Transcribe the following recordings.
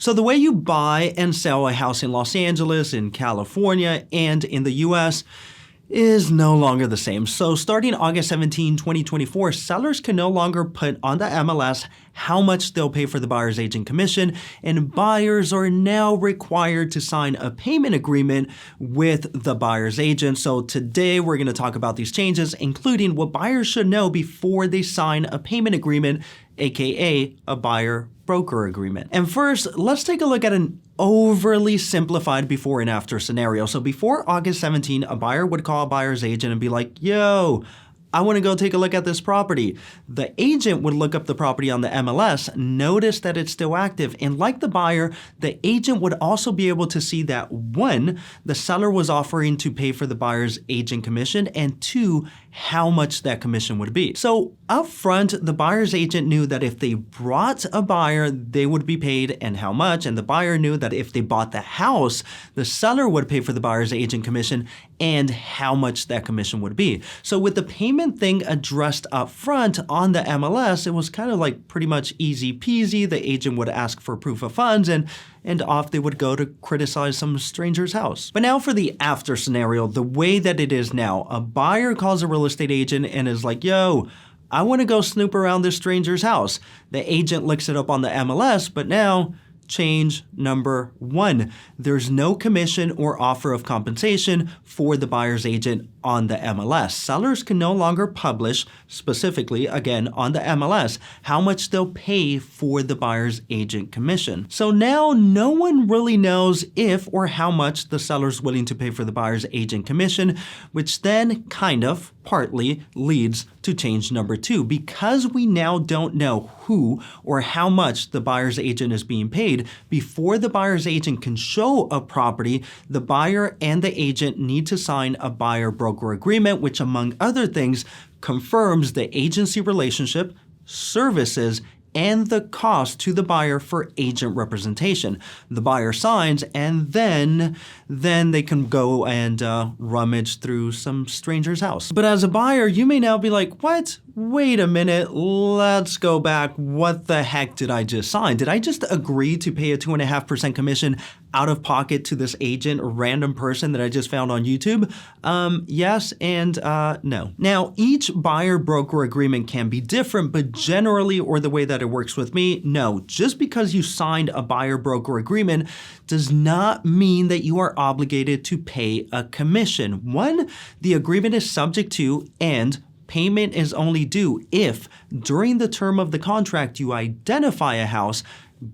So the way you buy and sell a house in Los Angeles, in California, and in the US is no longer the same. So starting August 17, 2024, sellers can no longer put on the MLS how much they'll pay for the buyer's agent commission, and buyers are now required to sign a payment agreement with the buyer's agent. So today we're going to talk about these changes, including what buyers should know before they sign a payment agreement, aka a buyer broker agreement. And first, let's take a look at an overly simplified before and after scenario. So before August 17, a buyer would call a buyer's agent and be like, yo, I want to go take a look at this property. The agent would look up the property on the MLS, notice that it's still active, and like the buyer, the agent would also be able to see that 1, the seller was offering to pay for the buyer's agent commission, and 2, how much that commission would be. So up front, the buyer's agent knew that if they brought a buyer, they would be paid and how much, and the buyer knew that if they bought the house, the seller would pay for the buyer's agent commission and how much that commission would be. So with the payment thing addressed up front on the MLS, it was kind of like pretty much easy peasy. The agent would ask for proof of funds and off they would go to criticize some stranger's house. But now for the after scenario, the way that it is now, a buyer calls a real estate agent and is like, yo, I want to go snoop around this stranger's house. The agent looks it up on the MLS, but now change number 1. There's no commission or offer of compensation for the buyer's agent on the MLS. Sellers can no longer publish specifically, again, on the MLS, how much they'll pay for the buyer's agent commission. So now no one really knows if or how much the seller's willing to pay for the buyer's agent commission, which then kind of partly leads to change number 2. Because we now don't know who or how much the buyer's agent is being paid, before the buyer's agent can show a property, the buyer and the agent need to sign a buyer-broker agreement, which among other things confirms the agency relationship, services, and the cost to the buyer for agent representation. The buyer signs, and then they can go and rummage through some stranger's house. But as a buyer, you may now be like, what? Wait a minute, let's go back. What the heck did I just sign? Did I just agree to pay a 2.5% commission out of pocket to this agent, a random person that I just found on YouTube? Yes and no. Now, each buyer-broker agreement can be different, but generally, or the way that it works with me, no. Just because you signed a buyer-broker agreement does not mean that you are obligated to pay a commission. 1, the agreement is subject to, and payment is only due if, during the term of the contract, you identify a house,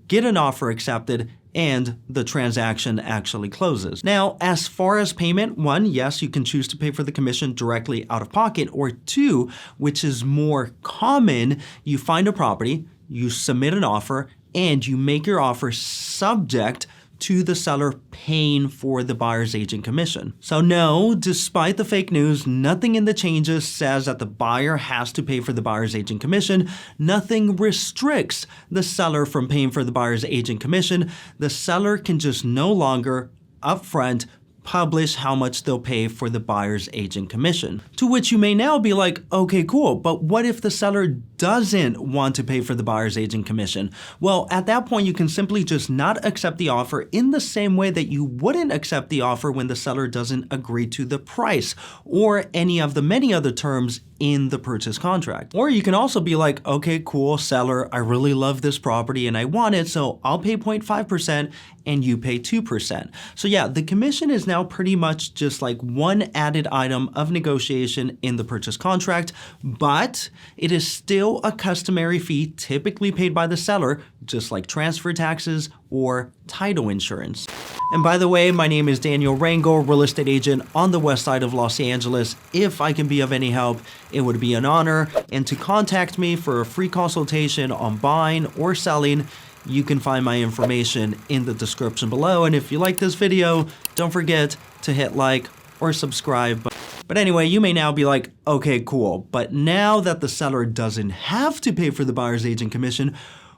get an offer accepted, and the transaction actually closes. Now, as far as payment, 1, yes, you can choose to pay for the commission directly out of pocket, or 2, which is more common, you find a property, you submit an offer, and you make your offer subject to the seller paying for the buyer's agent commission. So no, despite the fake news, nothing in the changes says that the buyer has to pay for the buyer's agent commission. Nothing restricts the seller from paying for the buyer's agent commission. The seller can just no longer upfront publish how much they'll pay for the buyer's agent commission. To which you may now be like, okay, cool, but what if the seller doesn't want to pay for the buyer's agent commission? Well, at that point, you can simply just not accept the offer in the same way that you wouldn't accept the offer when the seller doesn't agree to the price or any of the many other terms in the purchase contract. Or you can also be like, okay, cool, seller, I really love this property and I want it, so I'll pay 0.5% and you pay 2%. So yeah, the commission is now pretty much just like one added item of negotiation in the purchase contract, but it is still a customary fee typically paid by the seller, just like transfer taxes or title insurance. And by the way, my name is Daniel Rangel, real estate agent on the west side of Los Angeles. If I can be of any help, it would be an honor. And to contact me for a free consultation on buying or selling, you can find my information in the description below. And if you like this video, don't forget to hit like or subscribe. But anyway, you may now be like, okay, cool. But now that the seller doesn't have to pay for the buyer's agent commission,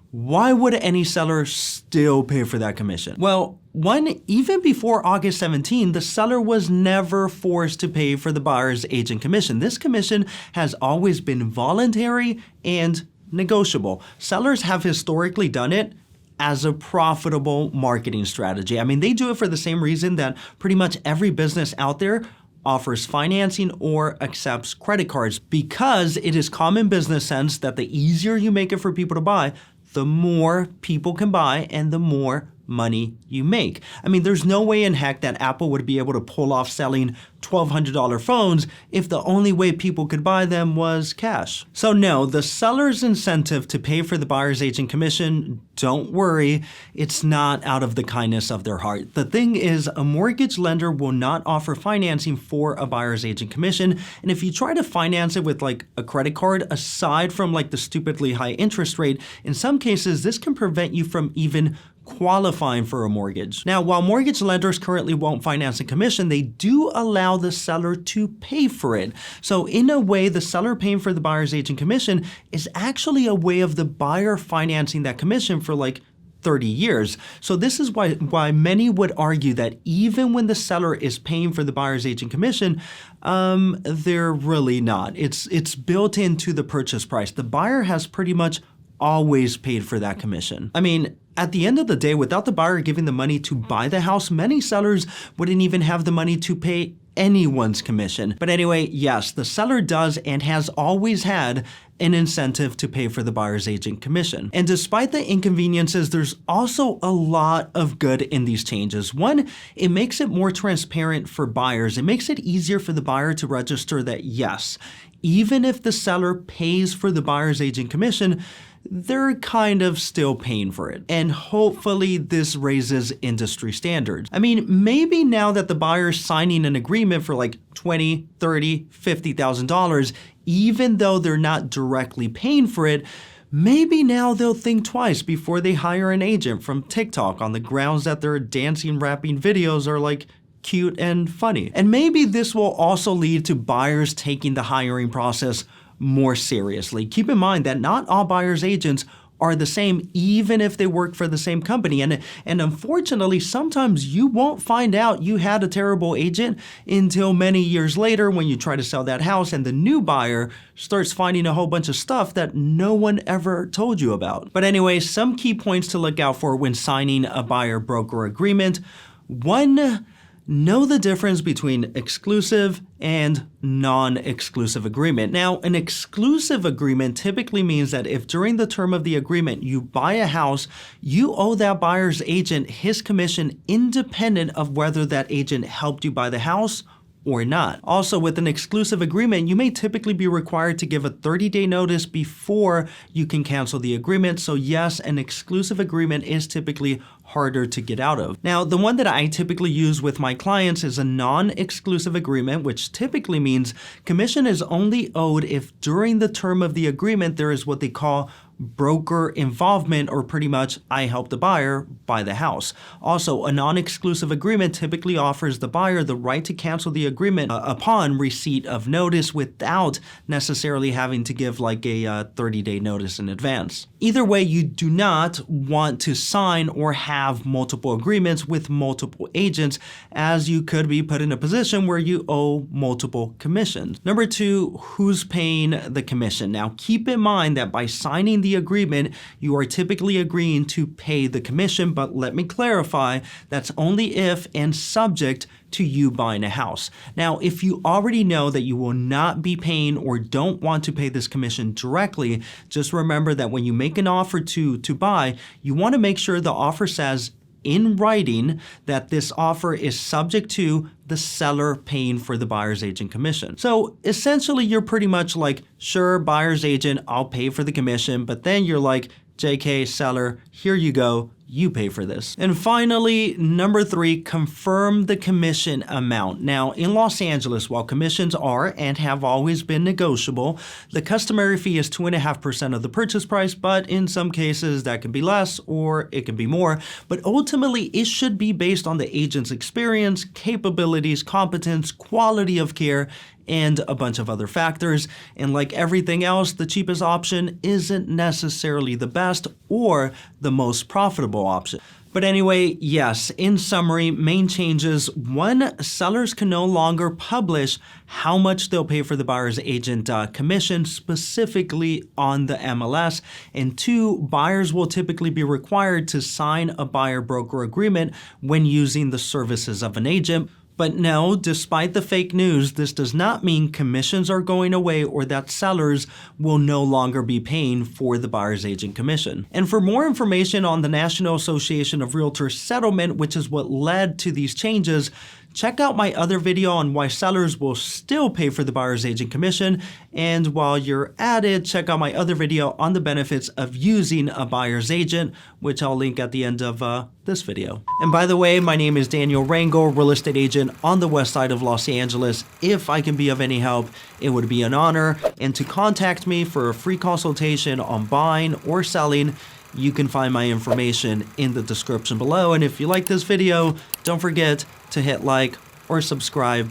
why would any seller still pay for that commission? Well, one, even before August 17, the seller was never forced to pay for the buyer's agent commission. This commission has always been voluntary and negotiable. Sellers have historically done it as a profitable marketing strategy. I mean, they do it for the same reason that pretty much every business out there offers financing or accepts credit cards, because it is common business sense that the easier you make it for people to buy, the more people can buy and the more money you make. I mean, there's no way in heck that Apple would be able to pull off selling $1,200 phones if the only way people could buy them was cash. So no, the seller's incentive to pay for the buyer's agent commission, don't worry, it's not out of the kindness of their heart. The thing is, a mortgage lender will not offer financing for a buyer's agent commission. And if you try to finance it with like a credit card, aside from like the stupidly high interest rate, in some cases, this can prevent you from even qualifying for a mortgage. Now, while mortgage lenders currently won't finance a commission, they do allow the seller to pay for it. So in a way, the seller paying for the buyer's agent commission is actually a way of the buyer financing that commission for like 30 years. So this is why many would argue that even when the seller is paying for the buyer's agent commission, they're really not. It's built into the purchase price. The buyer has pretty much always paid for that commission. I mean, at the end of the day, without the buyer giving the money to buy the house, many sellers wouldn't even have the money to pay anyone's commission. But anyway, yes, the seller does and has always had an incentive to pay for the buyer's agent commission. And despite the inconveniences, there's also a lot of good in these changes. One, it makes it more transparent for buyers. It makes it easier for the buyer to register that yes, even if the seller pays for the buyer's agent commission, they're kind of still paying for it. And hopefully this raises industry standards. I mean, maybe now that the buyer's signing an agreement for like $20,000, $30,000, $50,000, even though they're not directly paying for it, maybe now they'll think twice before they hire an agent from TikTok on the grounds that their dancing, rapping videos are like cute and funny. And maybe this will also lead to buyers taking the hiring process more seriously. Keep in mind that not all buyer's agents are the same, even if they work for the same company. And unfortunately, sometimes you won't find out you had a terrible agent until many years later when you try to sell that house and the new buyer starts finding a whole bunch of stuff that no one ever told you about. But anyway, some key points to look out for when signing a buyer-broker agreement. One, know the difference between exclusive and non-exclusive agreement. Now, an exclusive agreement typically means that if during the term of the agreement you buy a house, you owe that buyer's agent his commission independent of whether that agent helped you buy the house or not. Also, with an exclusive agreement, you may typically be required to give a 30-day notice before you can cancel the agreement. So yes, an exclusive agreement is typically harder to get out of. Now, the one that I typically use with my clients is a non-exclusive agreement, which typically means commission is only owed if during the term of the agreement there is what they call broker involvement, or pretty much I help the buyer buy the house. Also, a non-exclusive agreement typically offers the buyer the right to cancel the agreement upon receipt of notice without necessarily having to give like a 30-day notice in advance. Either way, you do not want to sign or have multiple agreements with multiple agents, as you could be put in a position where you owe multiple commissions. Number two, who's paying the commission? Now, keep in mind that by signing the agreement, you are typically agreeing to pay the commission, but let me clarify, that's only if and subject to you buying a house. Now, if you already know that you will not be paying or don't want to pay this commission directly, just remember that when you make an offer to buy, you want to make sure the offer says in writing that this offer is subject to the seller paying for the buyer's agent commission. So essentially, you're pretty much like, sure, buyer's agent, I'll pay for the commission, but then you're like, JK, seller, here you go, you pay for this. And finally, number three, confirm the commission amount. Now, in Los Angeles, while commissions are and have always been negotiable, the customary fee is 2.5% of the purchase price, but in some cases that can be less or it can be more. But ultimately, it should be based on the agent's experience, capabilities, competence, quality of care, and a bunch of other factors. And like everything else, the cheapest option isn't necessarily the best or the most profitable option. But anyway, yes, in summary, main changes: one, sellers can no longer publish how much they'll pay for the buyer's agent commission specifically on the MLS. And two, buyers will typically be required to sign a buyer-broker agreement when using the services of an agent. But no, despite the fake news, this does not mean commissions are going away or that sellers will no longer be paying for the buyer's agent commission. And for more information on the National Association of Realtors settlement, which is what led to these changes, check out my other video on why sellers will still pay for the buyer's agent commission. And while you're at it, check out my other video on the benefits of using a buyer's agent, which I'll link at the end of this video. And by the way, my name is Daniel RANGEL, real estate agent on the west side of Los Angeles. If I can be of any help, it would be an honor. And to contact me for a free consultation on buying or selling, you can find my information in the description below. And if you like this video, don't forget to hit like or subscribe.